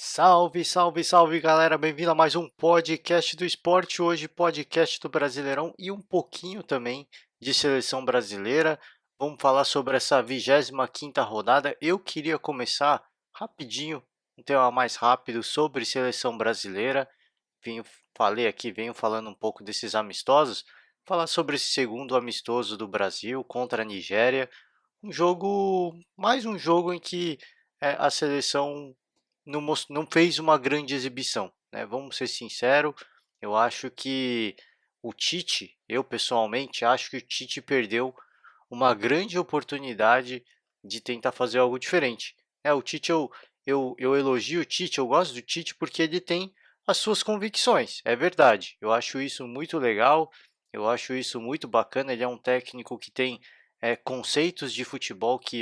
Salve, salve, salve galera, bem-vindo a mais um podcast do esporte. Hoje, podcast do Brasileirão e um pouquinho também de seleção brasileira. Vamos falar sobre essa 25ª rodada. Eu queria começar rapidinho, um tema mais rápido sobre seleção brasileira. Venho, falei aqui, venho falando um pouco desses amistosos. Falar sobre esse segundo amistoso do Brasil contra a Nigéria. Mais um jogo em que a seleção não fez uma grande exibição, né? Vamos ser sinceros, eu acho que eu pessoalmente acho que o Tite perdeu uma grande oportunidade de tentar fazer algo diferente. O Tite, eu elogio o Tite, eu gosto do Tite porque ele tem as suas convicções, é verdade. Eu acho isso muito legal, eu acho isso muito bacana. Ele é um técnico que tem conceitos de futebol que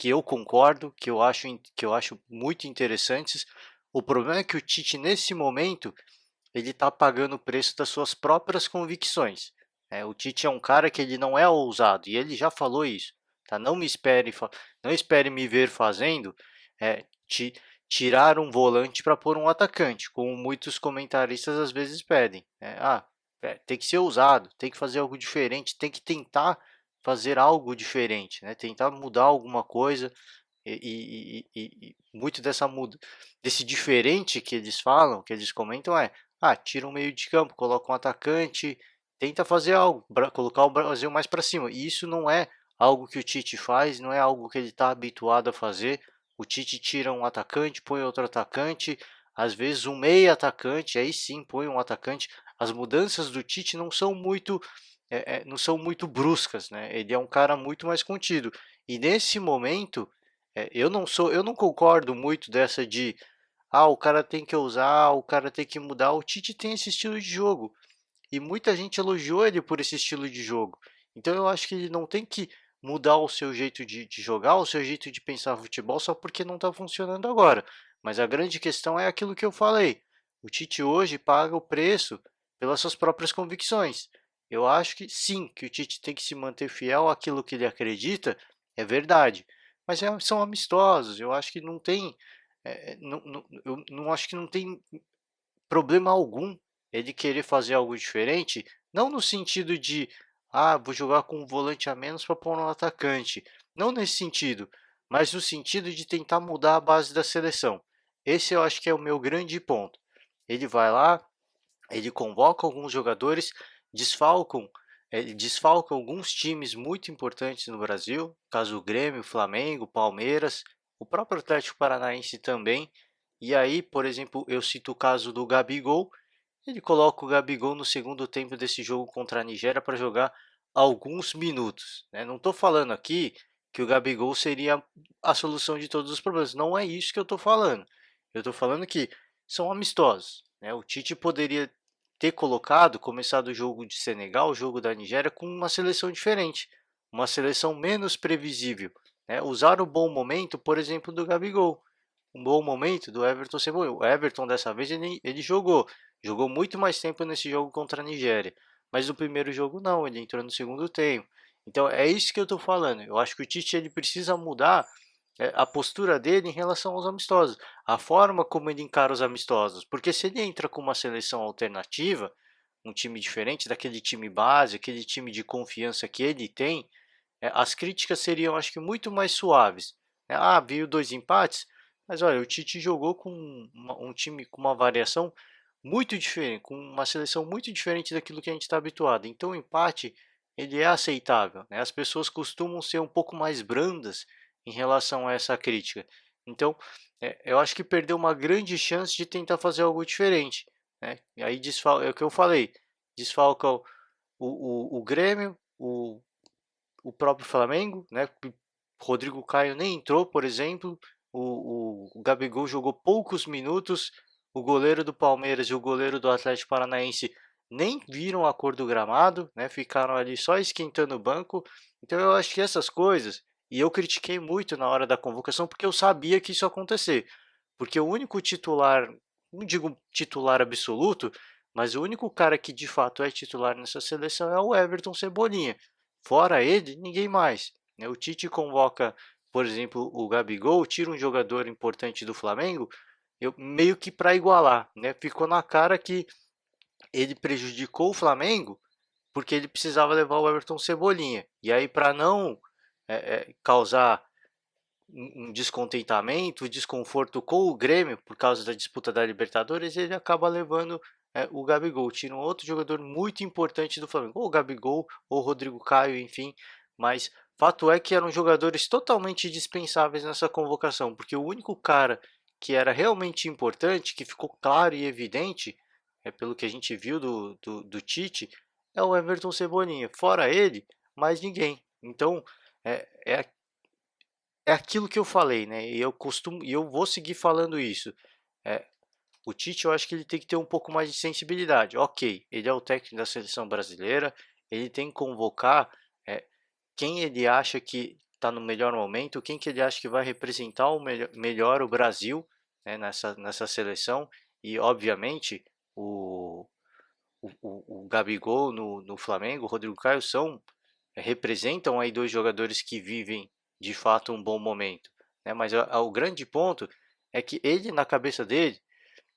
eu concordo, que eu acho muito interessantes. O problema é que o Tite, nesse momento, ele está pagando o preço das suas próprias convicções. O Tite é um cara que ele não é ousado, e ele já falou isso. Tá? Não espere me ver fazendo tirar um volante para pôr um atacante, como muitos comentaristas às vezes pedem. Tem que ser ousado, tem que fazer algo diferente, tem que tentar fazer algo diferente, né? Tentar mudar alguma coisa. E muito desse diferente que eles falam, que eles comentam tira um meio de campo, coloca um atacante, tenta fazer algo, colocar o Brasil mais para cima. E isso não é algo que o Tite faz, não é algo que ele está habituado a fazer. O Tite tira um atacante, põe outro atacante, às vezes um meio atacante, aí sim põe um atacante. As mudanças do Tite não são muito bruscas, né? Ele é um cara muito mais contido. E nesse momento, eu não concordo muito dessa de o cara tem que usar, o cara tem que mudar. O Tite tem esse estilo de jogo e muita gente elogiou ele por esse estilo de jogo. Então eu acho que ele não tem que mudar o seu jeito de jogar, o seu jeito de pensar futebol só porque não está funcionando agora. Mas a grande questão é aquilo que eu falei. O Tite hoje paga o preço pelas suas próprias convicções. Eu acho que sim, que o Tite tem que se manter fiel àquilo que ele acredita, é verdade. Mas são amistosos, eu acho que não tem. Eu não acho que não tem problema algum ele querer fazer algo diferente, não no sentido de, vou jogar com um volante a menos para pôr um atacante, não nesse sentido, mas no sentido de tentar mudar a base da seleção. Esse eu acho que é o meu grande ponto. Ele vai lá, ele convoca alguns jogadores, desfalcam, ele desfalca alguns times muito importantes no Brasil, caso o Grêmio, Flamengo, Palmeiras, o próprio Atlético Paranaense também. E aí, por exemplo, eu cito o caso do Gabigol. Ele coloca o Gabigol no segundo tempo desse jogo contra a Nigéria para jogar alguns minutos, né? Não estou falando aqui que o Gabigol seria a solução de todos os problemas. Não é isso que eu estou falando. Eu estou falando que são amistosos, né? O Tite poderia ter começado o jogo de Senegal, o jogo da Nigéria, com uma seleção diferente, uma seleção menos previsível, né? Usar o bom momento, por exemplo, do Gabigol, um bom momento do Everton Cebolinha. O Everton dessa vez ele jogou muito mais tempo nesse jogo contra a Nigéria, mas no primeiro jogo não, ele entrou no segundo tempo. Então é isso que eu estou falando. Eu acho que o Tite ele precisa mudar a postura dele em relação aos amistosos, a forma como ele encara os amistosos, porque se ele entra com uma seleção alternativa, um time diferente daquele time base, aquele time de confiança que ele tem, as críticas seriam, acho que, muito mais suaves. Viu dois empates, mas olha, o Tite jogou com um time com uma variação muito diferente, com uma seleção muito diferente daquilo que a gente está habituado. Então o empate ele é aceitável, né? As pessoas costumam ser um pouco mais brandas em relação a essa crítica. Então eu acho que perdeu uma grande chance de tentar fazer algo diferente, né? E aí é o que eu falei, desfalca o Grêmio, o próprio Flamengo, né? Rodrigo Caio nem entrou, por exemplo. O Gabigol jogou poucos minutos. O goleiro do Palmeiras e o goleiro do Atlético Paranaense nem viram a cor do gramado, né? Ficaram ali só esquentando o banco. Então eu acho que essas coisas, e eu critiquei muito na hora da convocação porque eu sabia que isso ia acontecer. Porque o único titular, não digo titular absoluto, mas o único cara que de fato é titular nessa seleção é o Everton Cebolinha. Fora ele, ninguém mais, né? O Tite convoca, por exemplo, o Gabigol, tira um jogador importante do Flamengo, meio que para igualar, né? Ficou na cara que ele prejudicou o Flamengo porque ele precisava levar o Everton Cebolinha. E aí, para não causar um descontentamento, desconforto com o Grêmio por causa da disputa da Libertadores, ele acaba levando o Gabigol. Tira um outro jogador muito importante do Flamengo, ou o Gabigol, ou o Rodrigo Caio, enfim. Mas fato é que eram jogadores totalmente dispensáveis nessa convocação, porque o único cara que era realmente importante, que ficou claro e evidente, pelo que a gente viu do Tite, é o Everton Cebolinha. Fora ele, mais ninguém. Então, é é aquilo que eu falei, né? E eu vou seguir falando isso. É, o Tite, eu acho que ele tem que ter um pouco mais de sensibilidade. Ok, ele é o técnico da seleção brasileira, ele tem que convocar é, quem ele acha que está no melhor momento, quem que ele acha que vai representar melhor o Brasil, né, nessa seleção. E, obviamente, o, o Gabigol no Flamengo, o Rodrigo Caio representam aí dois jogadores que vivem de fato um bom momento, né? Mas o grande ponto é que ele, na cabeça dele,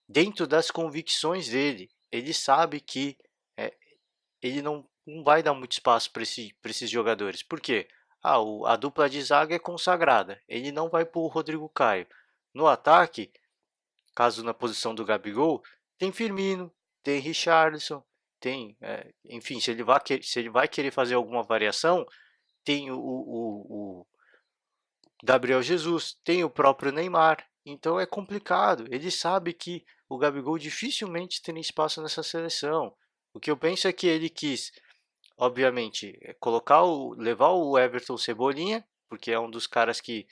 dentro das convicções dele, ele sabe que é, ele não vai dar muito espaço para esses jogadores. Por quê? A dupla de zaga é consagrada. Ele não vai pôr o Rodrigo Caio. No ataque, caso na posição do Gabigol, tem Firmino, tem Richarlison, tem, enfim, se ele vai querer fazer alguma variação, tem o Gabriel Jesus, tem o próprio Neymar. Então é complicado. Ele sabe que o Gabigol dificilmente tem espaço nessa seleção. O que eu penso é que ele quis, obviamente, levar o Everton Cebolinha, porque é um dos caras que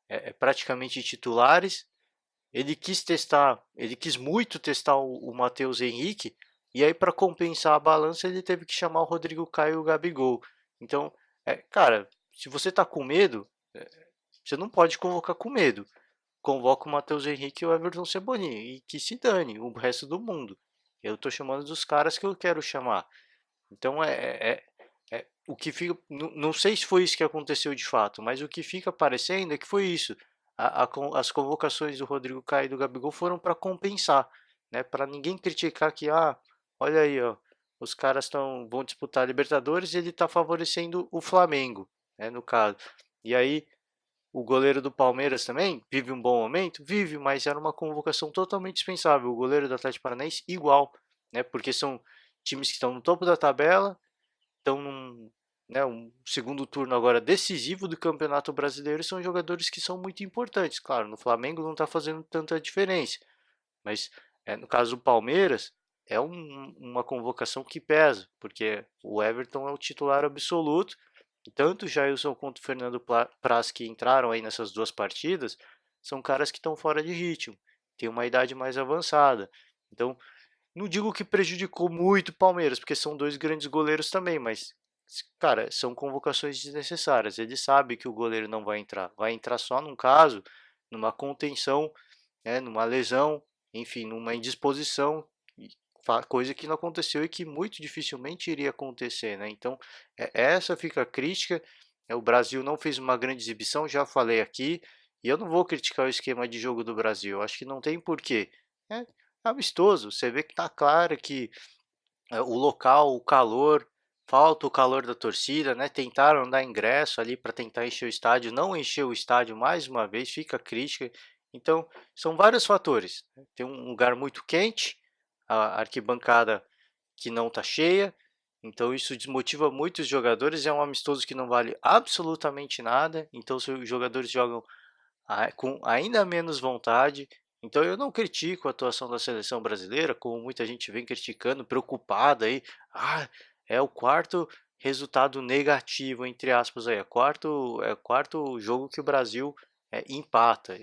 é praticamente titulares. Ele quis muito testar o Matheus Henrique, e aí para compensar a balança ele teve que chamar o Rodrigo Caio e o Gabigol. Então, cara, se você tá com medo, você não pode convocar com medo. Convoca o Matheus Henrique e o Everton Cebolinha e que se dane o resto do mundo. Eu tô chamando dos caras que eu quero chamar. Então o que fica, não sei se foi isso que aconteceu de fato, mas o que fica parecendo é que foi isso. As convocações do Rodrigo Caio e do Gabigol foram para compensar, né? Para ninguém criticar que, olha aí, ó, os caras vão disputar a Libertadores e ele está favorecendo o Flamengo, né, no caso. E aí o goleiro do Palmeiras também vive um bom momento? Vive, mas era uma convocação totalmente dispensável. O goleiro do Atlético Paranaense igual, né? Porque são times que estão no topo da tabela, estão um segundo turno agora decisivo do Campeonato Brasileiro, e são jogadores que são muito importantes. Claro, no Flamengo não está fazendo tanta diferença, mas no caso do Palmeiras é uma convocação que pesa, porque o Everton é o titular absoluto. Tanto o Jailson quanto o Fernando Praz, que entraram aí nessas duas partidas, são caras que estão fora de ritmo, têm uma idade mais avançada. Então, não digo que prejudicou muito o Palmeiras, porque são dois grandes goleiros também, mas, cara, são convocações desnecessárias. Ele sabe que o goleiro não vai entrar só num caso, numa contenção, né, numa lesão, enfim, numa indisposição, coisa que não aconteceu e que muito dificilmente iria acontecer, né? Então, essa fica a crítica. O Brasil não fez uma grande exibição, já falei aqui, e eu não vou criticar o esquema de jogo do Brasil. Eu acho que não tem porquê. É amistoso, você vê que tá claro que o local, o calor, falta o calor da torcida, né? Tentaram dar ingresso ali para tentar encher o estádio, não encheu o estádio mais uma vez, fica a crítica. Então, são vários fatores, né? Tem um lugar muito quente, a arquibancada que não está cheia, então isso desmotiva muito os jogadores. É um amistoso que não vale absolutamente nada, então os jogadores jogam com ainda menos vontade. Então eu não critico a atuação da seleção brasileira, como muita gente vem criticando, preocupada aí. Ah, é o quarto resultado negativo, entre aspas, aí. É o quarto jogo que o Brasil empata.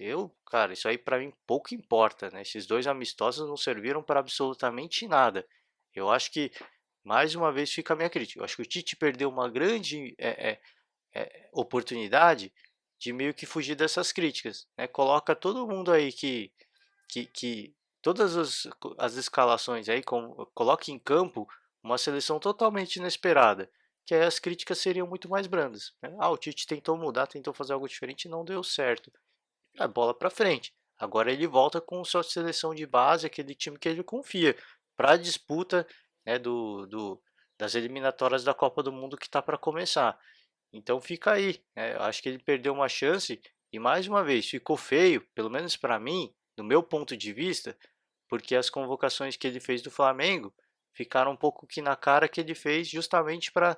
Cara, isso aí para mim pouco importa, né? Esses dois amistosos não serviram para absolutamente nada. Eu acho que, mais uma vez, fica a minha crítica. Eu acho que o Tite perdeu uma grande oportunidade de meio que fugir dessas críticas, né? Coloca todo mundo aí que todas as escalações aí, coloca em campo uma seleção totalmente inesperada, que aí as críticas seriam muito mais brandas, né? O Tite tentou mudar, tentou fazer algo diferente e não deu certo. É bola para frente. Agora ele volta com sua seleção de base, aquele time que ele confia, para a disputa, né, das eliminatórias da Copa do Mundo que está para começar. Então fica aí, né, eu acho que ele perdeu uma chance e mais uma vez ficou feio, pelo menos para mim, do meu ponto de vista, porque as convocações que ele fez do Flamengo ficaram um pouco que na cara que ele fez justamente para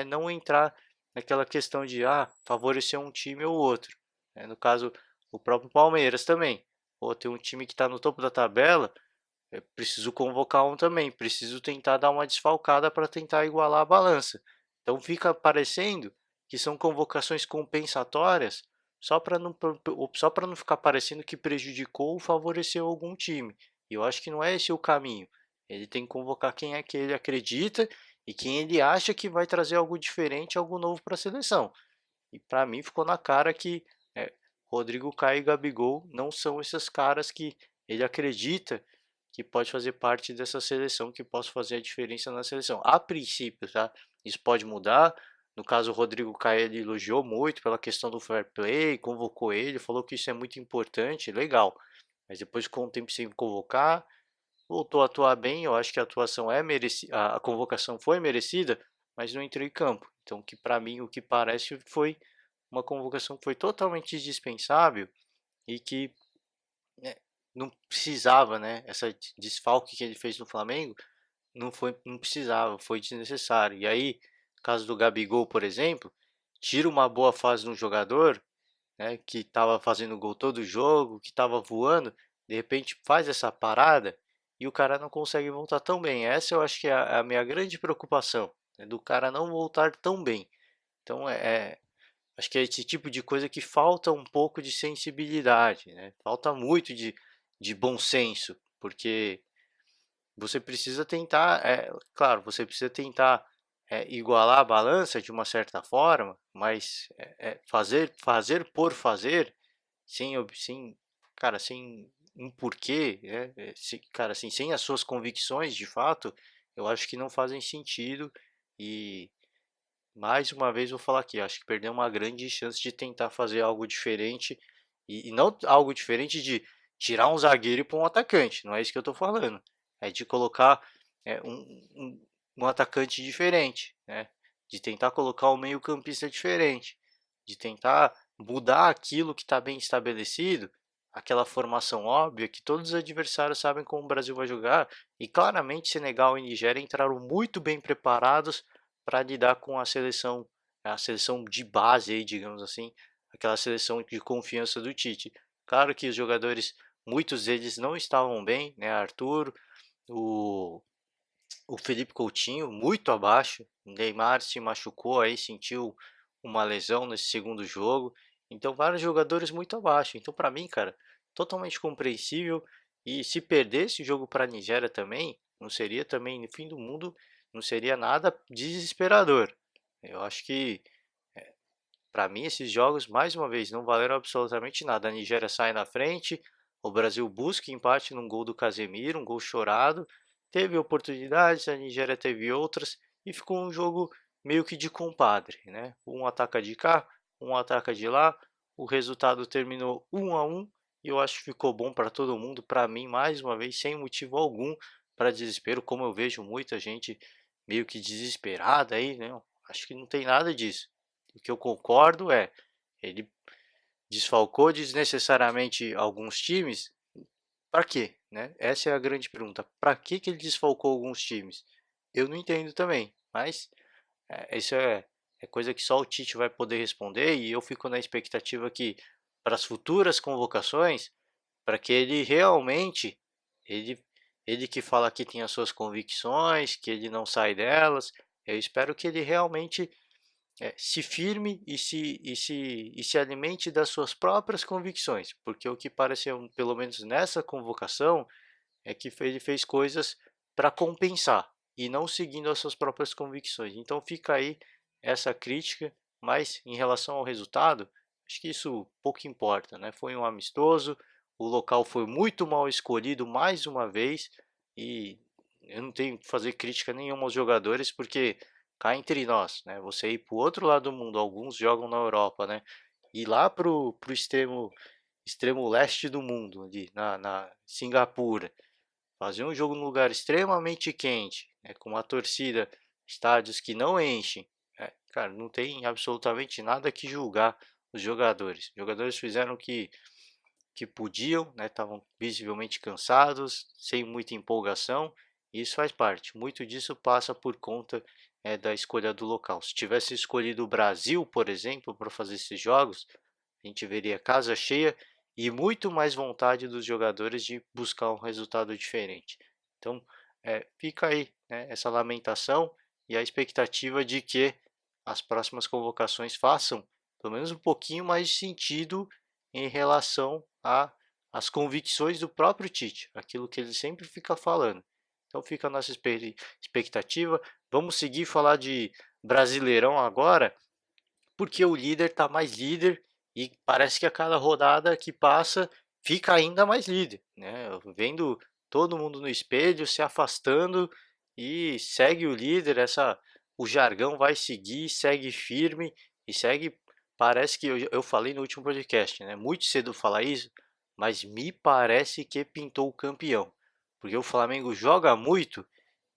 não entrar naquela questão de favorecer um time ou outro. No caso, o próprio Palmeiras também. Pô, tem um time que está no topo da tabela, preciso convocar um também, preciso tentar dar uma desfalcada para tentar igualar a balança. Então fica parecendo que são convocações compensatórias só para não ficar parecendo que prejudicou ou favoreceu algum time. E eu acho que não é esse o caminho. Ele tem que convocar quem é que ele acredita e quem ele acha que vai trazer algo diferente, algo novo para a seleção. E para mim ficou na cara que Rodrigo Caio e Gabigol não são esses caras que ele acredita que pode fazer parte dessa seleção, que possa fazer a diferença na seleção. A princípio, tá? Isso pode mudar. No caso, o Rodrigo Caio ele elogiou muito pela questão do fair play, convocou ele, falou que isso é muito importante, legal. Mas depois ficou um tempo sem convocar, voltou a atuar bem. Eu acho que a atuação é merecida, a convocação foi merecida, mas não entrou em campo. Então, que para mim o que parece foi uma convocação que foi totalmente dispensável e que né, não precisava, né? Essa desfalque que ele fez no Flamengo não precisava, foi desnecessário. E aí, caso do Gabigol, por exemplo, tira uma boa fase no jogador, né, que estava fazendo gol todo jogo, que estava voando, de repente faz essa parada e o cara não consegue voltar tão bem. Essa eu acho que é a minha grande preocupação, né, do cara não voltar tão bem. Então acho que é esse tipo de coisa que falta um pouco de sensibilidade, né? Falta muito de bom senso, porque você precisa tentar, claro, você precisa tentar igualar a balança de uma certa forma, mas fazer por fazer, sem, cara, sem um porquê, né? Cara, assim, sem as suas convicções de fato, eu acho que não fazem sentido e mais uma vez vou falar aqui, acho que perdeu uma grande chance de tentar fazer algo diferente e não algo diferente de tirar um zagueiro e pôr um atacante, não é isso que eu estou falando. É de colocar um atacante diferente, né? De tentar colocar um meio-campista diferente, de tentar mudar aquilo que está bem estabelecido, aquela formação óbvia que todos os adversários sabem como o Brasil vai jogar e claramente Senegal e Nigéria entraram muito bem preparados para lidar com a seleção de base aí, digamos assim, aquela seleção de confiança do Tite. Claro que os jogadores, muitos deles não estavam bem, né? Arthur, o, o Felipe Coutinho, muito abaixo. O Neymar se machucou aí, sentiu uma lesão nesse segundo jogo. Então, vários jogadores muito abaixo. Então, para mim, cara, totalmente compreensível. E se perdesse o jogo para a Nigéria também, não seria também no fim do mundo, não seria nada desesperador. Eu acho que, para mim, esses jogos, mais uma vez, não valeram absolutamente nada. A Nigéria sai na frente, o Brasil busca empate num gol do Casemiro, um gol chorado. Teve oportunidades, a Nigéria teve outras, e ficou um jogo meio que de compadre, né? Um ataca de cá, um ataca de lá. O resultado terminou 1-1 e eu acho que ficou bom para todo mundo. Para mim, mais uma vez, sem motivo algum para desespero, como eu vejo muita gente meio que desesperada aí, né? Acho que não tem nada disso. O que eu concordo é, ele desfalcou desnecessariamente alguns times, para quê, né? Essa é a grande pergunta. Para que ele desfalcou alguns times? Eu não entendo também, mas isso é coisa que só o Tite vai poder responder e eu fico na expectativa que para as futuras convocações, para que ele realmente, ele, ele que fala que tem as suas convicções, que ele não sai delas, eu espero que ele realmente se firme e se alimente das suas próprias convicções, porque o que pareceu, pelo menos nessa convocação, é que ele fez coisas para compensar e não seguindo as suas próprias convicções. Então fica aí essa crítica, mas em relação ao resultado, acho que isso pouco importa, né? Foi um amistoso, o local foi muito mal escolhido mais uma vez e eu não tenho que fazer crítica nenhuma aos jogadores porque cá entre nós, né? Você ir para o outro lado do mundo, alguns jogam na Europa, né? Ir lá pro extremo extremo leste do mundo, ali na Singapura, fazer um jogo num lugar extremamente quente, né, com uma torcida, estádios que não enchem, cara, não tem absolutamente nada que julgar os jogadores. Os jogadores fizeram o que podiam, né, estavam visivelmente cansados, sem muita empolgação, e isso faz parte. Muito disso passa por conta da escolha do local. Se tivesse escolhido o Brasil, por exemplo, para fazer esses jogos, a gente veria casa cheia e muito mais vontade dos jogadores de buscar um resultado diferente. Então, fica aí, né, essa lamentação e a expectativa de que as próximas convocações façam pelo menos um pouquinho mais de sentido em relação às convicções do próprio Tite, aquilo que ele sempre fica falando. Então fica a nossa expectativa. Vamos seguir falar de Brasileirão agora, porque o líder está mais líder e parece que a cada rodada que passa fica ainda mais líder, né? Vendo todo mundo no espelho se afastando e segue o líder, o jargão vai seguir, segue firme e segue. Parece que eu falei no último podcast, né? Muito cedo falar isso, mas me parece que pintou o campeão, porque o Flamengo joga muito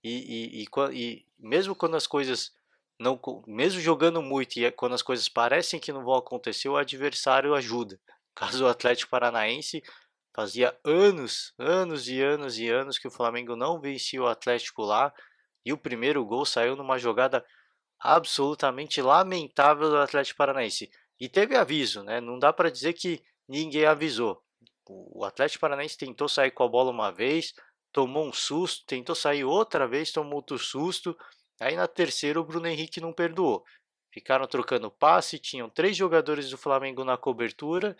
e mesmo quando as coisas não, mesmo jogando muito e quando as coisas parecem que não vão acontecer, o adversário ajuda. Caso o Atlético Paranaense fazia anos, anos e anos e anos que o Flamengo não vencia o Atlético lá, e o primeiro gol saiu numa jogada absolutamente lamentável do Atlético Paranaense. E teve aviso, né? Não dá para dizer que ninguém avisou. O Atlético Paranaense tentou sair com a bola uma vez, tomou um susto, tentou sair outra vez, tomou outro susto. Aí na terceira o Bruno Henrique não perdoou. Ficaram trocando passe, tinham 3 jogadores do Flamengo na cobertura,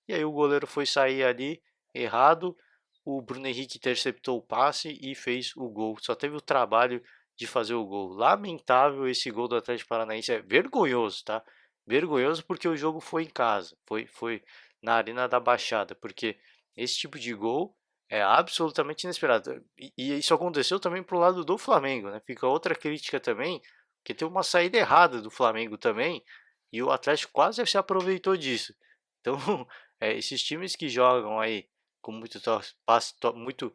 e aí o goleiro foi sair ali errado. O Bruno Henrique interceptou o passe e fez o gol. Só teve o trabalho de fazer o gol. Lamentável esse gol do Atlético Paranaense, é vergonhoso, tá? Vergonhoso porque o jogo foi em casa, foi na Arena da Baixada, porque esse tipo de gol é absolutamente inesperado. E isso aconteceu também pro lado do Flamengo, né? Fica outra crítica também, que teve uma saída errada do Flamengo também, e o Atlético quase se aproveitou disso. Então, esses times que jogam aí com muito passe, muito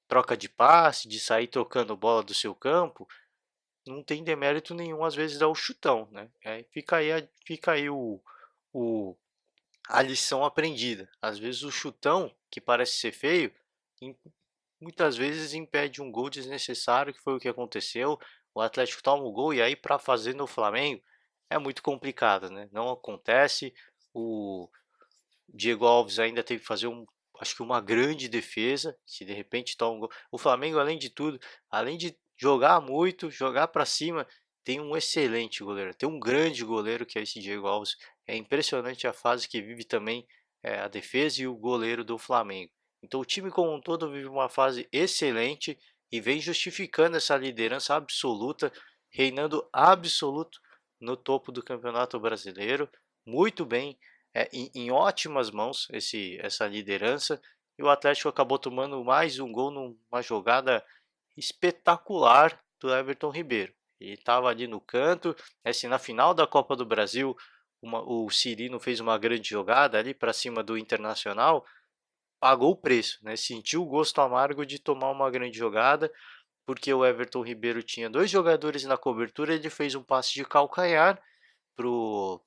troca de passe, de sair trocando bola do seu campo, não tem demérito nenhum às vezes dar o chutão, né? Fica aí o, a lição aprendida. Às vezes o chutão, que parece ser feio, muitas vezes impede um gol desnecessário, que foi o que aconteceu. O Atlético toma o gol e aí para fazer no Flamengo é muito complicado, né? Não acontece. O Diego Alves ainda teve que fazer acho que uma grande defesa, se de repente toma um gol. O Flamengo, além de tudo, além de jogar muito, jogar para cima, tem um excelente goleiro, tem um grande goleiro que é esse Diego Alves. É impressionante a fase que vive também a defesa e o goleiro do Flamengo. Então o time como um todo vive uma fase excelente e vem justificando essa liderança absoluta, reinando absoluto no topo do Campeonato Brasileiro. Muito bem, em ótimas mãos essa liderança, e o Atlético acabou tomando mais um gol numa jogada espetacular do Everton Ribeiro. Ele estava ali no canto, assim, na final da Copa do Brasil, o Cirino fez uma grande jogada ali para cima do Internacional, pagou o preço, né? Sentiu o gosto amargo de tomar uma grande jogada, porque o Everton Ribeiro tinha 2 jogadores na cobertura, ele fez um passe de calcanhar pro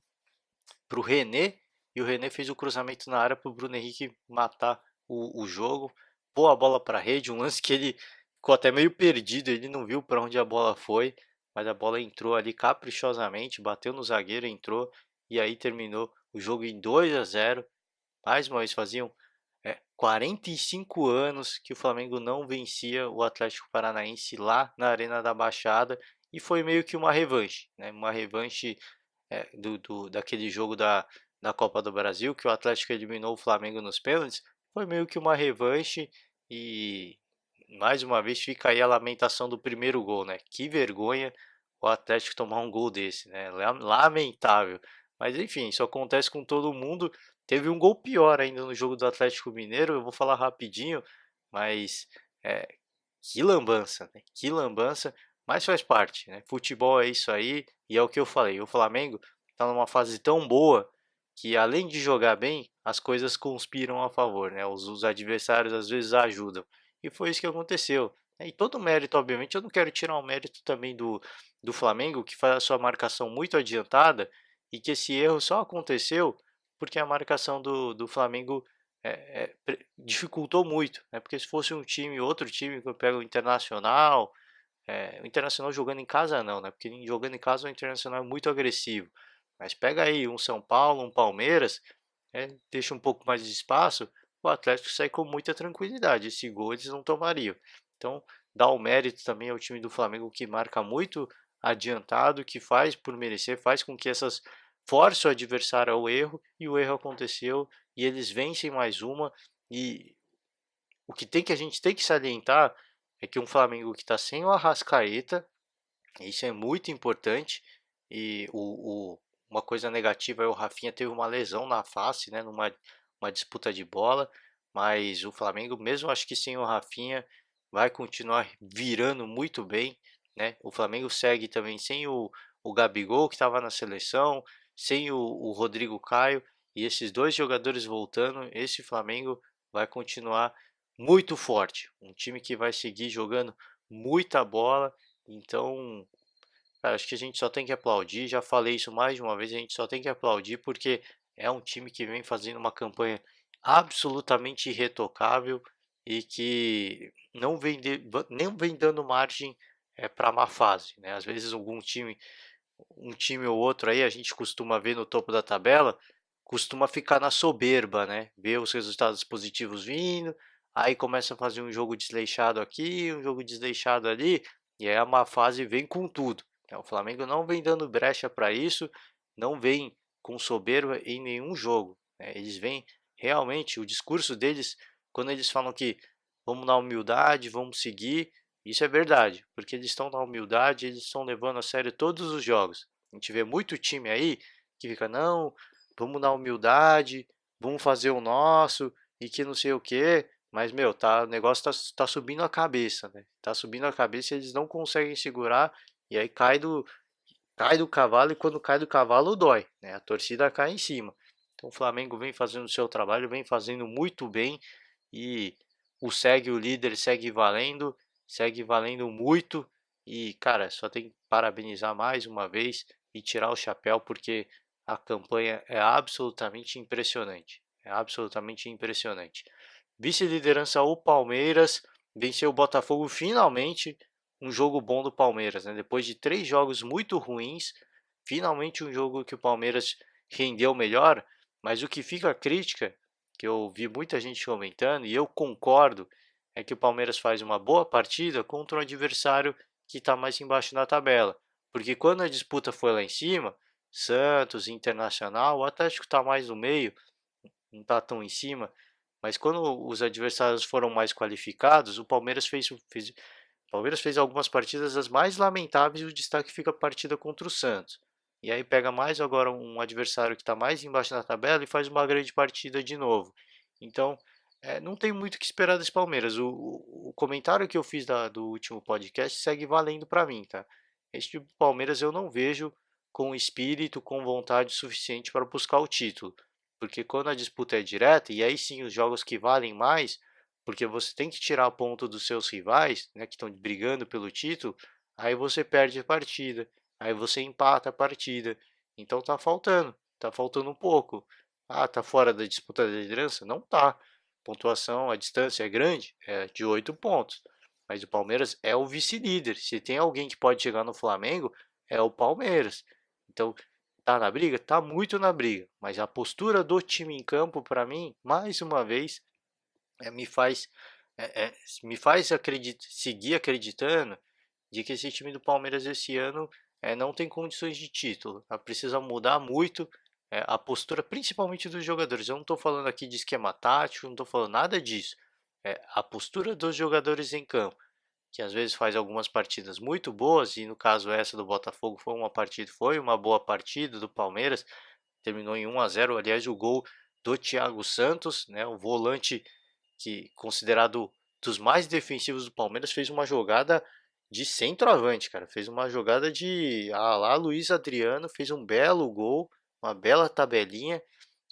pro René, e o René fez o cruzamento na área para o Bruno Henrique matar o jogo, pôr a bola para a rede, um lance que ele ficou até meio perdido, ele não viu para onde a bola foi, mas a bola entrou ali caprichosamente, bateu no zagueiro, entrou, e aí terminou o jogo em 2-0. Mais uma vez, faziam 45 anos que o Flamengo não vencia o Atlético Paranaense lá na Arena da Baixada, e foi meio que uma revanche, né? Uma revanche daquele jogo da Copa do Brasil, que o Atlético eliminou o Flamengo nos pênaltis. Foi meio que uma revanche e mais uma vez fica aí a lamentação do primeiro gol, né? Que vergonha o Atlético tomar um gol desse, né? Lamentável. Mas enfim, isso acontece com todo mundo. Teve um gol pior ainda no jogo do Atlético Mineiro, eu vou falar rapidinho, mas é, que lambança, né? Que lambança, mas faz parte, né? Futebol é isso aí, e é o que eu falei, o Flamengo está numa fase tão boa que além de jogar bem, as coisas conspiram a favor, né? Os adversários às vezes ajudam. E foi isso que aconteceu. E todo o mérito, obviamente, eu não quero tirar o mérito também do Flamengo, que faz a sua marcação muito adiantada, e que esse erro só aconteceu porque a marcação do Flamengo dificultou muito, né? Porque se fosse um time, outro time, que eu pego o Internacional, o Internacional jogando em casa não, né? Porque jogando em casa o Internacional é muito agressivo. Mas pega aí um São Paulo, um Palmeiras, deixa um pouco mais de espaço, o Atlético sai com muita tranquilidade. Esse gol eles não tomariam. Então, dá o mérito também ao time do Flamengo que marca muito adiantado, que faz por merecer, faz com que essas force o adversário ao erro e o erro aconteceu e eles vencem mais uma e o que a gente tem que salientar é que um Flamengo que está sem o Arrascaeta, isso é muito importante. E uma coisa negativa é o Rafinha teve uma lesão na face, né, numa uma disputa de bola, mas o Flamengo, mesmo acho que sem o Rafinha, vai continuar virando muito bem, né? O Flamengo segue também sem o Gabigol, que estava na seleção, sem o Rodrigo Caio, e esses dois jogadores voltando, esse Flamengo vai continuar muito forte. Um time que vai seguir jogando muita bola, então cara, acho que a gente só tem que aplaudir. Já falei isso mais de uma vez, a gente só tem que aplaudir porque é um time que vem fazendo uma campanha absolutamente irretocável e que não vem, nem vem dando margem para má fase, né? Às vezes um time ou outro aí a gente costuma ver no topo da tabela, costuma ficar na soberba, né? Ver os resultados positivos vindo, aí começa a fazer um jogo desleixado aqui, um jogo desleixado ali, e aí a má fase vem com tudo, né? O Flamengo não vem dando brecha para isso, não vem com soberba em nenhum jogo, né? Eles vêm realmente, o discurso deles, quando eles falam que vamos na humildade, vamos seguir, isso é verdade, porque eles estão na humildade, eles estão levando a sério todos os jogos. A gente vê muito time aí que fica, não, vamos na humildade, vamos fazer o nosso e que não sei o que. Mas, meu, o negócio tá subindo a cabeça, né? Tá subindo a cabeça e eles não conseguem segurar e aí cai do cavalo e quando cai do cavalo dói, né? A torcida cai em cima. Então o Flamengo vem fazendo o seu trabalho, vem fazendo muito bem e o líder segue valendo muito e cara, só tem que parabenizar mais uma vez e tirar o chapéu porque a campanha é absolutamente impressionante. É absolutamente impressionante. Vice-liderança o Palmeiras venceu o Botafogo finalmente um jogo bom do Palmeiras, né? Depois de 3 jogos muito ruins, finalmente um jogo que o Palmeiras rendeu melhor, mas o que fica a crítica, que eu vi muita gente comentando, e eu concordo, é que o Palmeiras faz uma boa partida contra um adversário que está mais embaixo na tabela. Porque quando a disputa foi lá em cima, Santos, Internacional, o Atlético está mais no meio, não está tão em cima, mas quando os adversários foram mais qualificados, o Palmeiras fez algumas partidas as mais lamentáveis e o destaque fica a partida contra o Santos. E aí pega mais agora um adversário que está mais embaixo na tabela e faz uma grande partida de novo. Então, não tem muito o que esperar desse Palmeiras. O comentário que eu fiz do último podcast segue valendo para mim, tá? Esse tipo de Palmeiras eu não vejo com espírito, com vontade suficiente para buscar o título. Porque quando a disputa é direta, e aí sim os jogos que valem mais, porque você tem que tirar ponto dos seus rivais, né, que estão brigando pelo título, aí você perde a partida, aí você empata a partida. Então tá faltando um pouco. Ah, tá fora da disputa da liderança? Não tá. Pontuação, a distância é grande, é de 8 pontos. Mas o Palmeiras é o vice-líder. Se tem alguém que pode chegar no Flamengo, é o Palmeiras. Então, tá na briga? Tá muito na briga. Mas a postura do time em campo, para mim, mais uma vez, é, me faz é, é, me faz seguir acreditando de que esse time do Palmeiras esse ano não tem condições de título. Tá? Precisa mudar muito a postura, principalmente dos jogadores. Eu não estou falando aqui de esquema tático, não estou falando nada disso. É a postura dos jogadores em campo, que às vezes faz algumas partidas muito boas, e no caso essa do Botafogo foi uma boa partida do Palmeiras, terminou em 1-0. Aliás, o gol do Thiago Santos, né, o volante que considerado dos mais defensivos do Palmeiras, fez uma jogada de centroavante, cara. Fez uma jogada de lá, Luiz Adriano fez um belo gol, uma bela tabelinha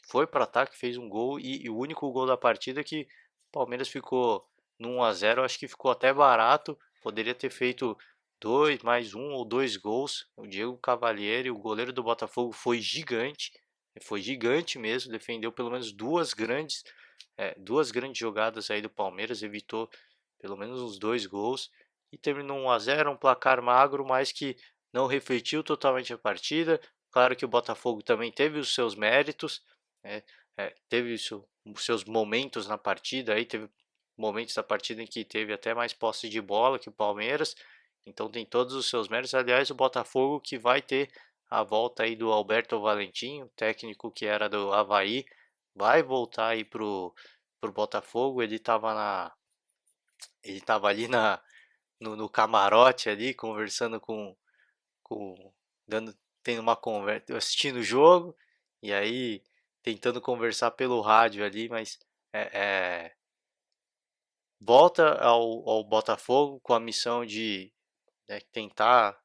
foi para ataque, fez um gol e o único gol da partida que o Palmeiras ficou no 1 a 0, acho que ficou até barato, poderia ter feito dois, mais um ou dois gols. O Diego Cavalieri, o goleiro do Botafogo, foi gigante mesmo, defendeu pelo menos duas grandes jogadas aí do Palmeiras, evitou pelo menos uns dois gols e terminou 1 a 0, um placar magro, mas que não refletiu totalmente a partida. Claro que o Botafogo também teve os seus méritos, né? Teve os seus momentos na partida, aí teve momentos da partida em que teve até mais posse de bola que o Palmeiras, então tem todos os seus méritos. Aliás, o Botafogo que vai ter a volta aí do Alberto Valentim, técnico que era do Avaí, vai voltar aí pro Botafogo. Ele estava ali no camarote ali conversando com dando tendo uma conversa, assistindo o jogo e aí tentando conversar pelo rádio ali, mas é, é, volta ao Botafogo com a missão de, né, tentar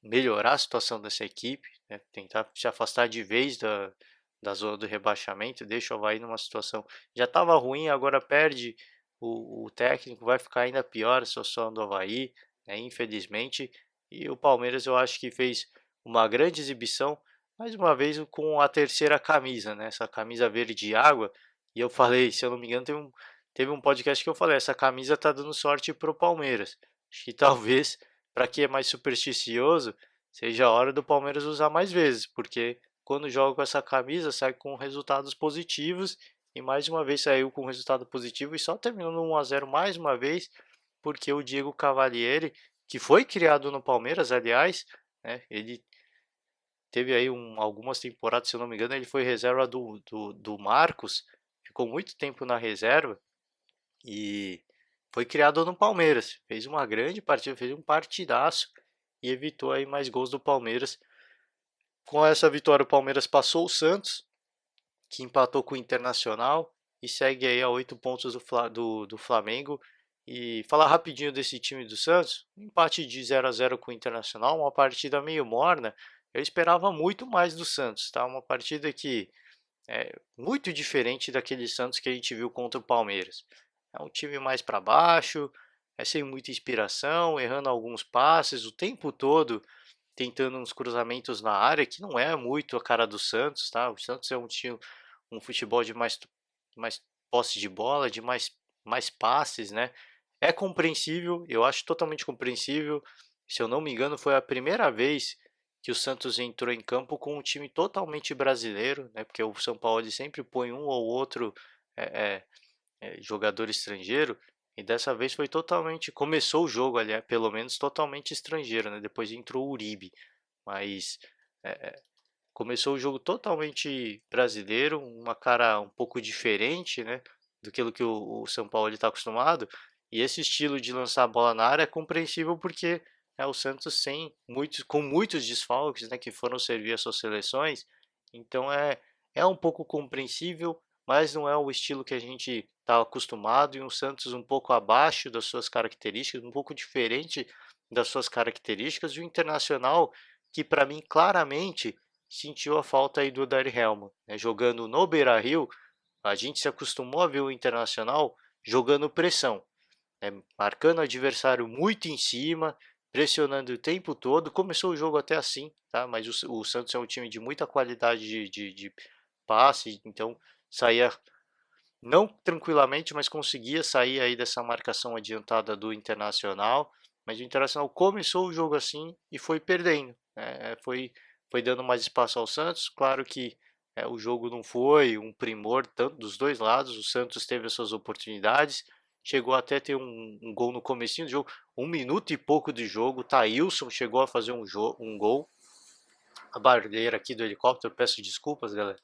melhorar a situação dessa equipe, né, tentar se afastar de vez da zona do rebaixamento, deixa o Avaí numa situação já estava ruim, agora perde o técnico, vai ficar ainda pior a situação do Avaí, né, infelizmente. E o Palmeiras eu acho que fez uma grande exibição, mais uma vez com a terceira camisa, né, essa camisa verde água. E eu falei, se eu não me engano, teve um podcast que eu falei, essa camisa tá dando sorte pro Palmeiras. Acho que talvez, para quem é mais supersticioso, seja a hora do Palmeiras usar mais vezes, porque quando joga com essa camisa sai com resultados positivos e mais uma vez saiu com resultado positivo e só terminou no 1 a 0 mais uma vez, porque o Diego Cavalieri, que foi criado no Palmeiras, aliás, né, ele teve aí algumas temporadas, se eu não me engano, ele foi reserva do Marcos, ficou muito tempo na reserva e foi criado no Palmeiras. Fez uma grande partida, fez um partidaço e evitou aí mais gols do Palmeiras. Com essa vitória, o Palmeiras passou o Santos, que empatou com o Internacional e segue aí a 8 pontos do Flamengo. E falar rapidinho desse time do Santos, um empate de 0 a 0 com o Internacional, uma partida meio morna. Eu esperava muito mais do Santos, tá? Uma partida que é muito diferente daquele Santos que a gente viu contra o Palmeiras. É um time mais para baixo, sem muita inspiração, errando alguns passes o tempo todo, tentando uns cruzamentos na área, que não é muito a cara do Santos, tá? O Santos é um futebol de mais posse de bola, de mais passes, né? É compreensível, eu acho totalmente compreensível. Se eu não me engano, foi a primeira vez que o Santos entrou em campo com um time totalmente brasileiro, né? Porque o São Paulo ele sempre põe um ou outro é, jogador estrangeiro, e dessa vez foi totalmente. Começou o jogo, ali, pelo menos totalmente estrangeiro, né? Depois entrou o Uribe, mas começou o jogo totalmente brasileiro, uma cara um pouco diferente, né? Do que o São Paulo está acostumado. E esse estilo de lançar a bola na área é compreensível porque é o Santos com muitos desfalques, né, que foram servir as suas seleções. Então é um pouco compreensível, mas não é o estilo que a gente está acostumado. E um Santos um pouco abaixo das suas características, um pouco diferente das suas características. E o Internacional, que para mim claramente sentiu a falta aí do Odair Helman, né? Jogando no Beira-Rio, a gente se acostumou a ver o Internacional jogando pressão, né? Marcando o adversário muito em cima, pressionando o tempo todo. Começou o jogo até assim, tá? Mas o Santos é um time de muita qualidade de passe, então saía não tranquilamente, mas conseguia sair aí dessa marcação adiantada do Internacional. Mas o Internacional começou o jogo assim e foi perdendo, né? Foi dando mais espaço ao Santos. Claro que o jogo não foi um primor tanto dos dois lados. O Santos teve as suas oportunidades, chegou até a ter um gol no comecinho do jogo, 1 minuto e pouco de jogo. O Thailson chegou a fazer um gol. A barreira aqui do helicóptero, peço desculpas, galera.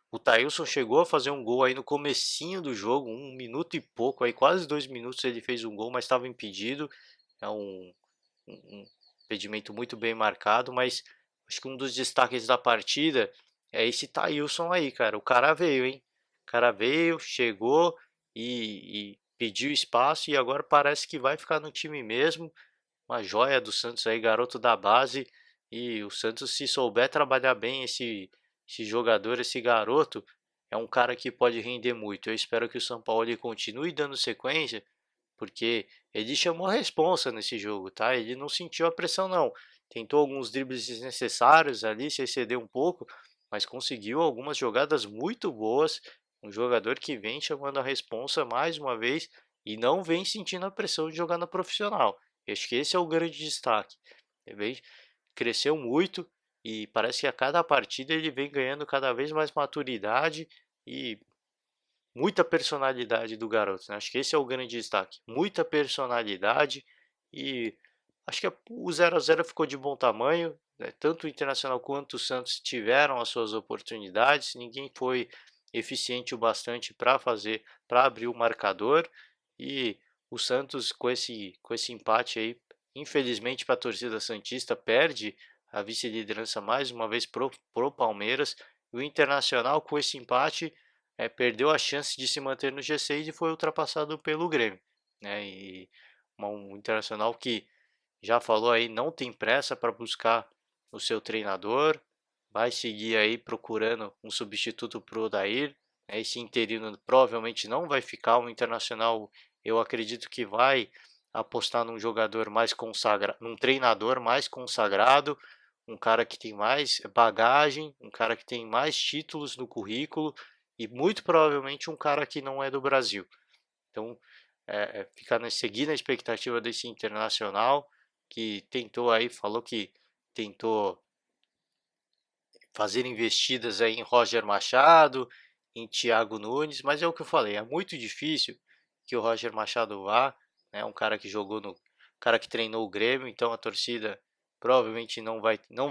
O Thailson chegou a fazer um gol aí no comecinho do jogo, 1 minuto e pouco, aí quase 2 minutos ele fez um gol, mas estava impedido. É um impedimento muito bem marcado, mas acho que um dos destaques da partida é esse Thailson aí, cara. O cara veio, hein? O cara veio, chegou e pediu espaço e agora parece que vai ficar no time mesmo. Uma joia do Santos aí, garoto da base. E o Santos, se souber trabalhar bem esse jogador, esse garoto, é um cara que pode render muito. Eu espero que o São Paulo ele continue dando sequência, porque ele chamou a responsa nesse jogo, tá? Ele não sentiu a pressão, não. Tentou alguns dribles desnecessários ali, se excedeu um pouco, mas conseguiu algumas jogadas muito boas. Um jogador que vem chamando a responsa mais uma vez e não vem sentindo a pressão de jogar na profissional. Eu acho que esse é o grande destaque. Ele vem, cresceu muito e parece que a cada partida ele vem ganhando cada vez mais maturidade e muita personalidade do garoto, né? Acho que esse é o grande destaque. Muita personalidade e acho que o 0 a 0 ficou de bom tamanho, né? Tanto o Internacional quanto o Santos tiveram as suas oportunidades, ninguém foi eficiente o bastante para abrir o marcador e o Santos com esse empate aí, infelizmente para a torcida santista, perde a vice-liderança mais uma vez pro Palmeiras. E o Internacional com esse empate perdeu a chance de se manter no G6 e foi ultrapassado pelo Grêmio, né? E um Internacional que já falou aí não tem pressa para buscar o seu treinador, vai seguir aí procurando um substituto para o Odair, né? Esse interino provavelmente não vai ficar. O Internacional, eu acredito que vai apostar num jogador mais consagrado, num treinador mais consagrado, um cara que tem mais bagagem, um cara que tem mais títulos no currículo e muito provavelmente um cara que não é do Brasil. Então, seguir na expectativa desse Internacional que tentou aí, falou que tentou fazer investidas aí em Roger Machado, em Thiago Nunes, mas é o que eu falei, é muito difícil que o Roger Machado vá, né? Um cara que jogou no, cara que treinou o Grêmio, então a torcida provavelmente não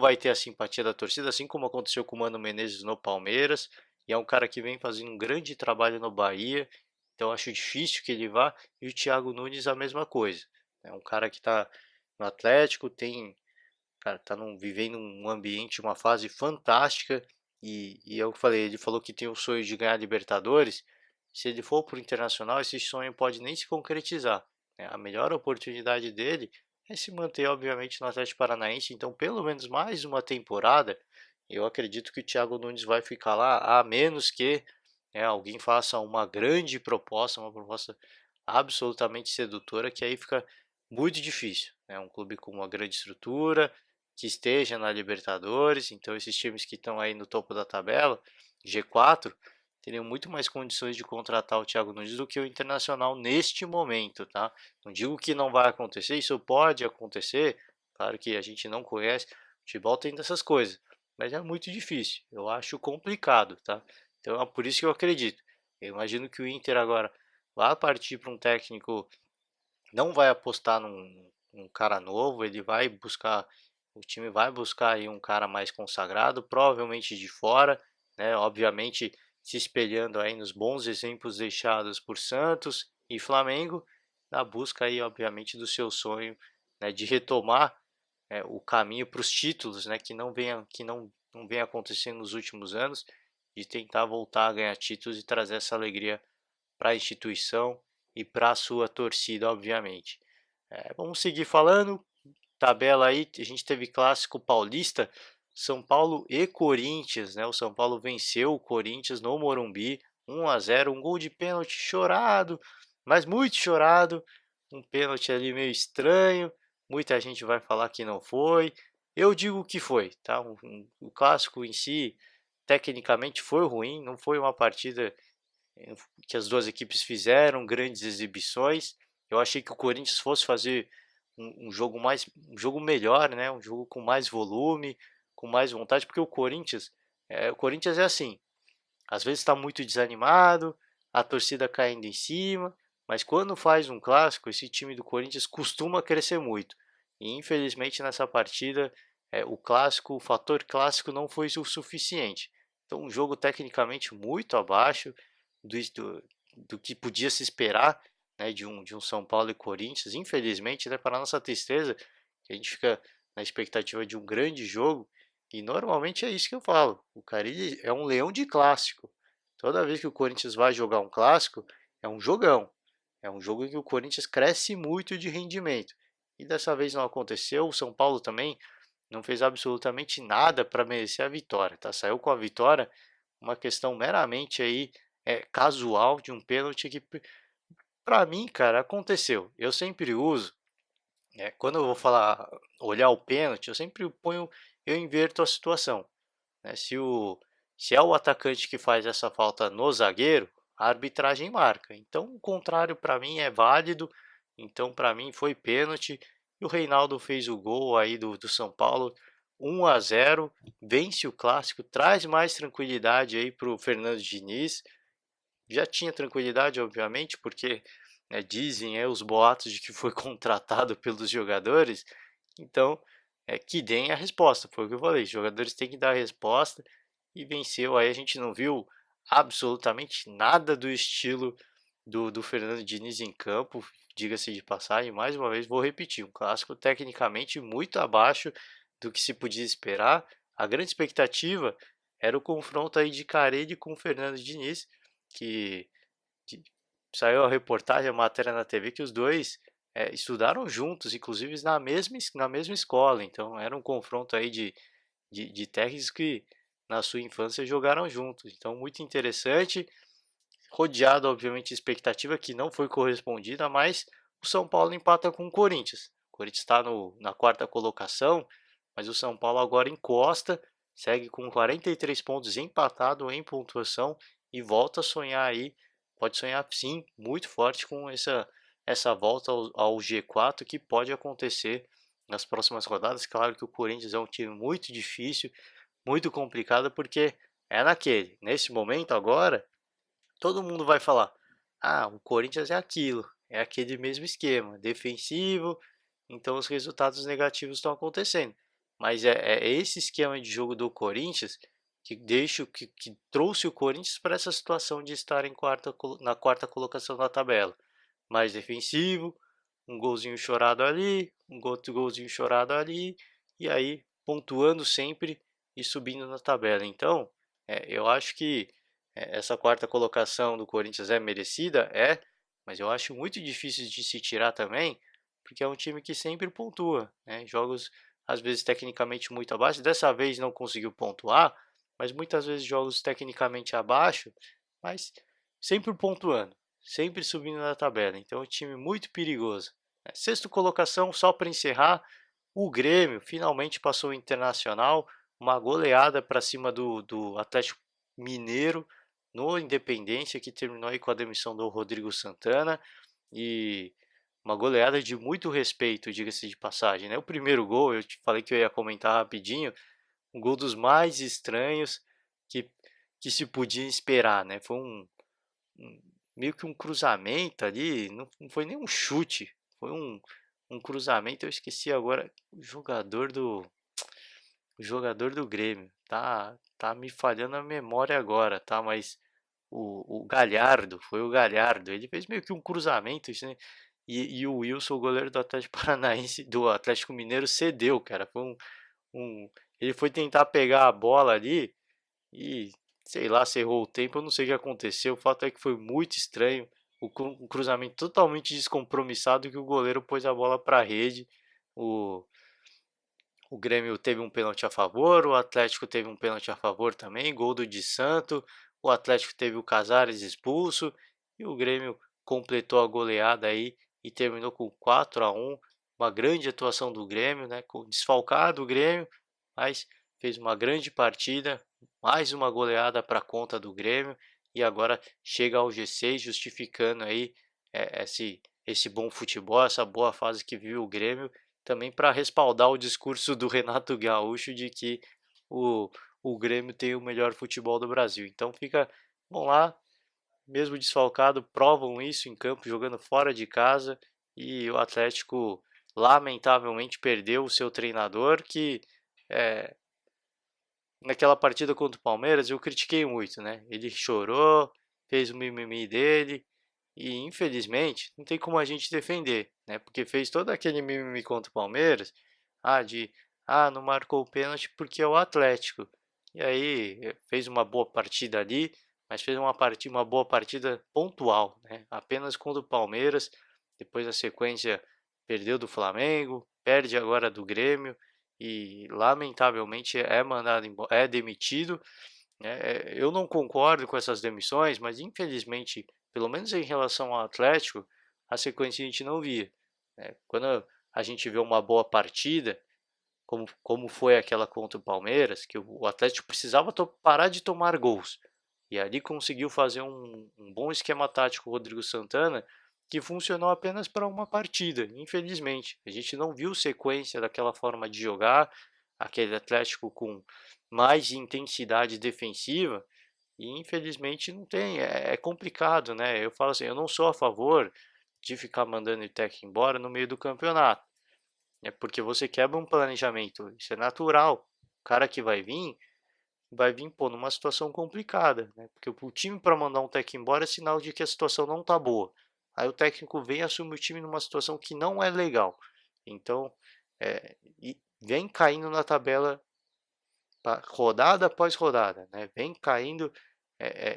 vai ter a simpatia da torcida, assim como aconteceu com o Mano Menezes no Palmeiras, e é um cara que vem fazendo um grande trabalho no Bahia, então acho difícil que ele vá, e o Thiago Nunes a mesma coisa. É um cara que está no Atlético, cara, tá vivendo um ambiente, uma fase fantástica. E eu falei, ele falou que tem o sonho de ganhar Libertadores. Se ele for pro Internacional, esse sonho pode nem se concretizar, né? A melhor oportunidade dele é se manter, obviamente, no Atlético Paranaense. Então, pelo menos mais uma temporada, eu acredito que o Thiago Nunes vai ficar lá, a menos que, né, alguém faça uma proposta absolutamente sedutora, que aí fica muito difícil. É um clube com uma grande estrutura, que esteja na Libertadores, então esses times que estão aí no topo da tabela, G4, teriam muito mais condições de contratar o Thiago Nunes do que o Internacional neste momento, tá? Não digo que não vai acontecer, isso pode acontecer, claro que a gente não conhece, o futebol tem dessas coisas, mas é muito difícil, eu acho complicado, tá? Então é por isso que eu acredito. Eu imagino que o Inter agora vai partir para um técnico, não vai apostar num cara novo, o time vai buscar aí um cara mais consagrado, provavelmente de fora, né? Obviamente se espelhando aí nos bons exemplos deixados por Santos e Flamengo, na busca aí, obviamente, do seu sonho, né, de retomar o caminho para os títulos, né, que não vem acontecendo nos últimos anos, de tentar voltar a ganhar títulos e trazer essa alegria para a instituição e para a sua torcida, obviamente. Vamos seguir falando. Tabela aí, a gente teve clássico paulista, São Paulo e Corinthians, né? O São Paulo venceu o Corinthians no Morumbi, 1 a 0, um gol de pênalti chorado, mas muito chorado, um pênalti ali meio estranho. Muita gente vai falar que não foi. Eu digo que foi, tá? O clássico em si, tecnicamente foi ruim, não foi uma partida que as duas equipes fizeram grandes exibições. Eu achei que o Corinthians fosse fazer um jogo melhor, né? Um jogo com mais volume, com mais vontade, porque o Corinthians é assim, às vezes está muito desanimado, a torcida caindo em cima, mas quando faz um clássico, esse time do Corinthians costuma crescer muito. E infelizmente nessa partida, o fator clássico não foi o suficiente. Então, um jogo tecnicamente muito abaixo do, do, do que podia se esperar, né, de um São Paulo e Corinthians. Infelizmente, né, para nossa tristeza, que a gente fica na expectativa de um grande jogo, e normalmente é isso que eu falo. O Carille é um leão de clássico. Toda vez que o Corinthians vai jogar um clássico, é um jogão. É um jogo em que o Corinthians cresce muito de rendimento. E dessa vez não aconteceu. O São Paulo também não fez absolutamente nada para merecer a vitória, tá? Saiu com a vitória, uma questão meramente aí casual de um pênalti que para mim, cara, aconteceu. Eu sempre uso, quando eu vou falar, olhar o pênalti, eu sempre ponho, eu inverto a situação, né? Se é o atacante que faz essa falta no zagueiro, a arbitragem marca. Então, o contrário para mim é válido. Então, para mim foi pênalti e o Reinaldo fez o gol aí do São Paulo, 1-0, vence o clássico, traz mais tranquilidade aí para o Fernando Diniz. Já tinha tranquilidade, obviamente, porque, dizem, os boatos de que foi contratado pelos jogadores, então, que deem a resposta, foi o que eu falei, os jogadores têm que dar a resposta, e venceu. Aí a gente não viu absolutamente nada do estilo do Fernando Diniz em campo, diga-se de passagem, mais uma vez vou repetir, um clássico tecnicamente muito abaixo do que se podia esperar. A grande expectativa era o confronto aí de Carille com o Fernando Diniz, que saiu a reportagem, a matéria na TV, que os dois estudaram juntos, inclusive na mesma escola. Então era um confronto aí de técnicos que na sua infância jogaram juntos. Então muito interessante, rodeado obviamente de expectativa que não foi correspondida, mas o São Paulo empata com o Corinthians. O Corinthians está na quarta colocação, mas o São Paulo agora encosta, segue com 43 pontos, empatado em pontuação, e volta a sonhar aí, pode sonhar sim, muito forte com essa volta ao G4 que pode acontecer nas próximas rodadas. Claro que o Corinthians é um time muito difícil, muito complicado, porque nesse momento agora, todo mundo vai falar: ah, o Corinthians é aquilo, é aquele mesmo esquema, defensivo, então os resultados negativos estão acontecendo. Mas é esse esquema de jogo do Corinthians que trouxe o Corinthians para essa situação de estar na quarta colocação da tabela. Mais defensivo, um golzinho chorado ali, um outro golzinho chorado ali, e aí pontuando sempre e subindo na tabela. Então, eu acho que essa quarta colocação do Corinthians é merecida, mas eu acho muito difícil de se tirar também, porque é um time que sempre pontua, né? Jogos às vezes tecnicamente muito abaixo, dessa vez não conseguiu pontuar, mas muitas vezes jogos tecnicamente abaixo, mas sempre pontuando, sempre subindo na tabela. Então é um time muito perigoso, né? Sexta colocação, só para encerrar, o Grêmio finalmente passou o Internacional, uma goleada para cima do Atlético Mineiro no Independência, que terminou aí com a demissão do Rodrigo Santana, e uma goleada de muito respeito, diga-se de passagem, né? O primeiro gol, eu te falei que eu ia comentar rapidinho, um gol dos mais estranhos que, que se podia esperar, né? Foi um- meio que um cruzamento ali, não foi nem um chute, foi um cruzamento. Eu esqueci agora o jogador do Grêmio, tá me falhando a memória agora, tá? Mas o Galhardo, foi o Galhardo, ele fez meio que um cruzamento, isso, né? E o Wilson, o goleiro do Atlético Paranaense, do Atlético Mineiro, cedeu, cara. Ele foi tentar pegar a bola ali e, sei lá, se errou o tempo, eu não sei o que aconteceu. O fato é que foi muito estranho, um cruzamento totalmente descompromissado, que o goleiro pôs a bola para a rede. O, o Grêmio teve um pênalti a favor, o Atlético teve um pênalti a favor também, gol do Di Santo. O Atlético teve o Casares expulso e o Grêmio completou a goleada aí e terminou com 4-1. Uma grande atuação do Grêmio, né? Desfalcado o Grêmio, mas fez uma grande partida, mais uma goleada para conta do Grêmio, e agora chega ao G6, justificando aí esse bom futebol, essa boa fase que viu o Grêmio, também para respaldar o discurso do Renato Gaúcho de que o, o Grêmio tem o melhor futebol do Brasil. Então vão lá, mesmo desfalcado, provam isso em campo, jogando fora de casa, e o Atlético lamentavelmente perdeu o seu treinador, que é, naquela partida contra o Palmeiras eu critiquei muito, né? Ele chorou, fez o mimimi dele, e infelizmente não tem como a gente defender, né? Porque fez todo aquele mimimi contra o Palmeiras, de não marcou o pênalti porque é o Atlético. E aí fez uma boa partida ali, mas fez uma boa partida pontual, né? Apenas contra o Palmeiras. Depois a sequência perdeu do Flamengo, perde agora do Grêmio. e lamentavelmente é mandado embora, é demitido, né. Eu não concordo com essas demissões, mas infelizmente, pelo menos em relação ao Atlético, a sequência a gente não via, né. Quando a gente vê uma boa partida, como foi aquela contra o Palmeiras, que o Atlético precisava parar de tomar gols, e ali conseguiu fazer um bom esquema tático, o Rodrigo Santana, que funcionou apenas para uma partida, infelizmente. A gente não viu sequência daquela forma de jogar, aquele Atlético com mais intensidade defensiva, e infelizmente não tem, é complicado, né? Eu falo assim, eu não sou a favor de ficar mandando o técnico embora no meio do campeonato, é porque você quebra um planejamento, isso é natural. O cara que vai vir, pô, numa situação complicada, né? Porque o time para mandar um técnico embora é sinal de que a situação não tá boa. Aí o técnico vem e assume o time numa situação que não é legal. Então, e vem caindo na tabela rodada após rodada, né? Vem caindo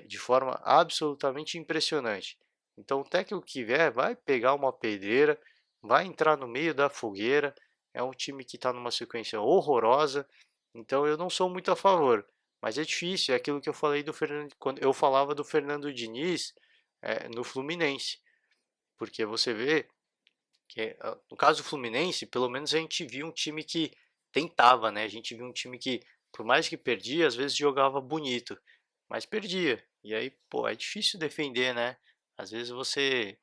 de forma absolutamente impressionante. Então, o técnico que vier vai pegar uma pedreira, vai entrar no meio da fogueira. É um time que está numa sequência horrorosa. Então, eu não sou muito a favor. Mas é difícil, é aquilo que eu falei do Fernando, quando eu falava do Fernando Diniz no Fluminense. Porque você vê que, no caso do Fluminense, pelo menos a gente viu um time que tentava, né? A gente viu um time que, por mais que perdia, às vezes jogava bonito, mas perdia. E aí, pô, é difícil defender, né? Às vezes você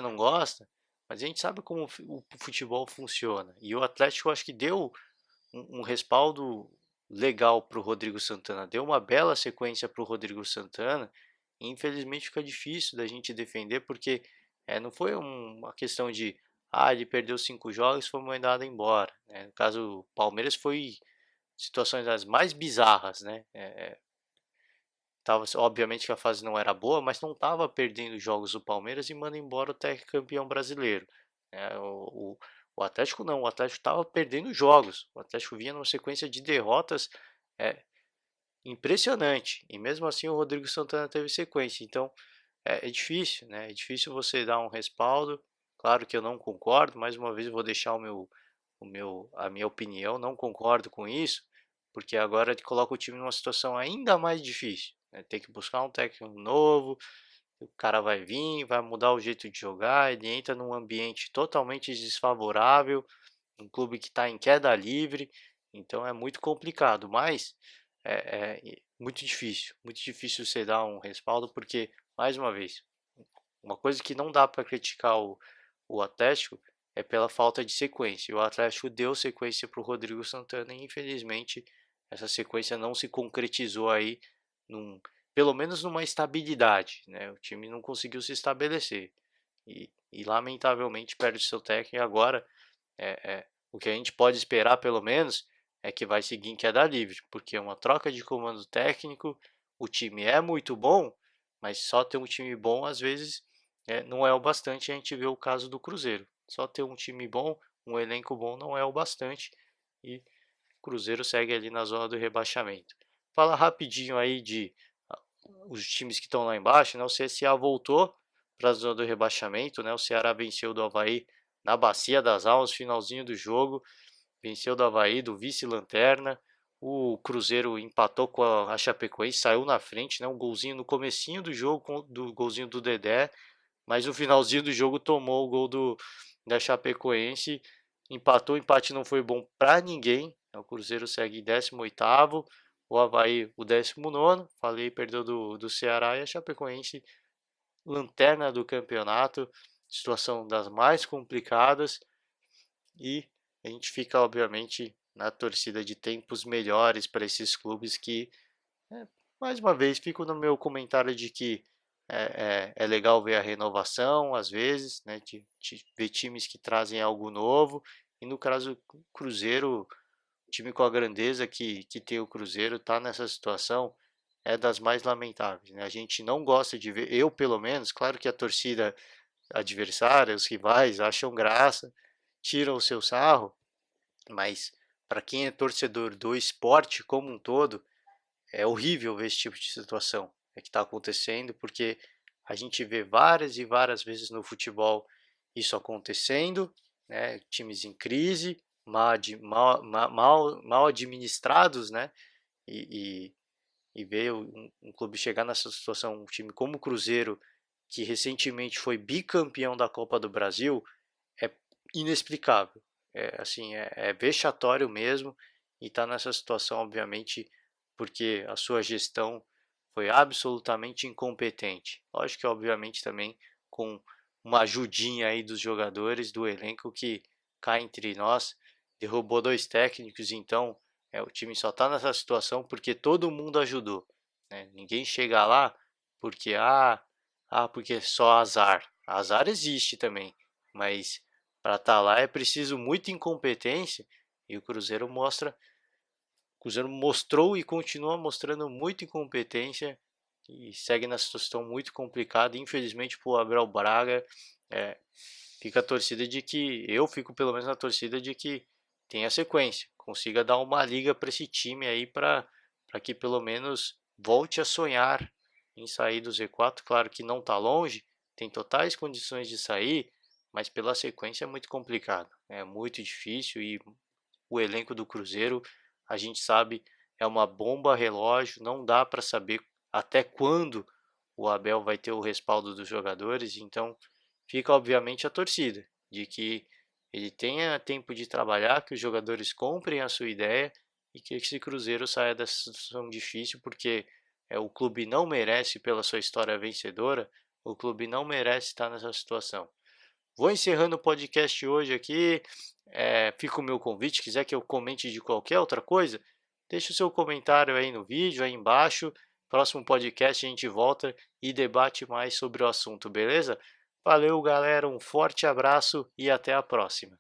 não gosta, mas a gente sabe como o futebol funciona. E o Atlético, eu acho que deu um respaldo legal para o Rodrigo Santana, deu uma bela sequência para o Rodrigo Santana. E infelizmente fica difícil da gente defender, porque não foi uma questão de ele perdeu 5 jogos e foi mandado embora, né? No caso, o Palmeiras foi situações as mais bizarras, né? Obviamente que a fase não era boa, mas não estava perdendo jogos o Palmeiras e manda embora o técnico campeão brasileiro, né? O Atlético não, o Atlético estava perdendo jogos, o Atlético vinha numa sequência de derrotas é, impressionante, e mesmo assim o Rodrigo Santana teve sequência. Então é difícil, né? É difícil você dar um respaldo. Claro que eu não concordo, mais uma vez eu vou deixar a minha opinião, não concordo com isso, porque agora ele coloca o time numa situação ainda mais difícil, né? Tem que buscar um técnico novo, o cara vai vir, vai mudar o jeito de jogar, ele entra num ambiente totalmente desfavorável, um clube que está em queda livre, então é muito complicado, mas muito difícil você dar um respaldo, porque, mais uma vez, uma coisa que não dá para criticar o Atlético é pela falta de sequência. O Atlético deu sequência para o Rodrigo Santana e infelizmente essa sequência não se concretizou aí, pelo menos numa estabilidade, né? O time não conseguiu se estabelecer e lamentavelmente perde seu técnico. E agora o que a gente pode esperar pelo menos é que vai seguir em queda livre, porque uma troca de comando técnico, o time é muito bom, mas só ter um time bom às vezes não é o bastante. A gente vê o caso do Cruzeiro. Só ter um time bom, um elenco bom não é o bastante, e o Cruzeiro segue ali na zona do rebaixamento. Fala rapidinho aí de os times que estão lá embaixo, né? O CSA voltou para a zona do rebaixamento, né? O Ceará venceu do Avaí na Bacia das Almas, finalzinho do jogo, venceu do Avaí, do vice-lanterna. O Cruzeiro empatou com a Chapecoense, saiu na frente, né? Um golzinho no comecinho do jogo, do golzinho do Dedé, mas no finalzinho do jogo tomou o gol da Chapecoense, empatou, o empate não foi bom para ninguém. O Cruzeiro segue em 18º, o Avaí o 19º, falei, perdeu do Ceará, e a Chapecoense lanterna do campeonato, situação das mais complicadas, e a gente fica obviamente na torcida de tempos melhores para esses clubes que, mais uma vez, fico no meu comentário de que é legal ver a renovação, às vezes, né, de ver times que trazem algo novo, e no caso Cruzeiro, time com a grandeza que tem o Cruzeiro, está nessa situação, é das mais lamentáveis, né? A gente não gosta de ver, eu pelo menos, claro que a torcida adversária, os rivais, acham graça, tiram o seu sarro, mas para quem é torcedor do esporte como um todo, é horrível ver esse tipo de situação que está acontecendo, porque a gente vê várias e várias vezes no futebol isso acontecendo, né? Times em crise, mal administrados, né? E ver um clube chegar nessa situação, um time como o Cruzeiro, que recentemente foi bicampeão da Copa do Brasil, é inexplicável. É vexatório mesmo e está nessa situação, obviamente, porque a sua gestão foi absolutamente incompetente. Lógico que, obviamente, também com uma ajudinha aí dos jogadores, do elenco que cá entre nós derrubou dois técnicos, então o time só está nessa situação porque todo mundo ajudou. Né? Ninguém chega lá porque porque é só azar. Azar existe também, mas para estar lá é preciso muita incompetência e o Cruzeiro mostrou e continua mostrando muita incompetência e segue nessa situação muito complicada. Infelizmente, para o Abel Braga, é, fica a torcida de que eu fico pelo menos na torcida de que tenha sequência, consiga dar uma liga para esse time aí para que pelo menos volte a sonhar em sair do Z4. Claro que não está longe, tem totais condições de sair, mas pela sequência é muito complicado, é muito difícil e o elenco do Cruzeiro, a gente sabe, é uma bomba relógio, não dá para saber até quando o Abel vai ter o respaldo dos jogadores, então fica obviamente a torcida de que ele tenha tempo de trabalhar, que os jogadores comprem a sua ideia e que esse Cruzeiro saia dessa situação difícil, porque o clube não merece, pela sua história vencedora, o clube não merece estar nessa situação. Vou encerrando o podcast hoje aqui. Fica o meu convite. Quiser que eu comente de qualquer outra coisa, deixe o seu comentário aí no vídeo, aí embaixo. Próximo podcast a gente volta e debate mais sobre o assunto, beleza? Valeu, galera. Um forte abraço e até a próxima.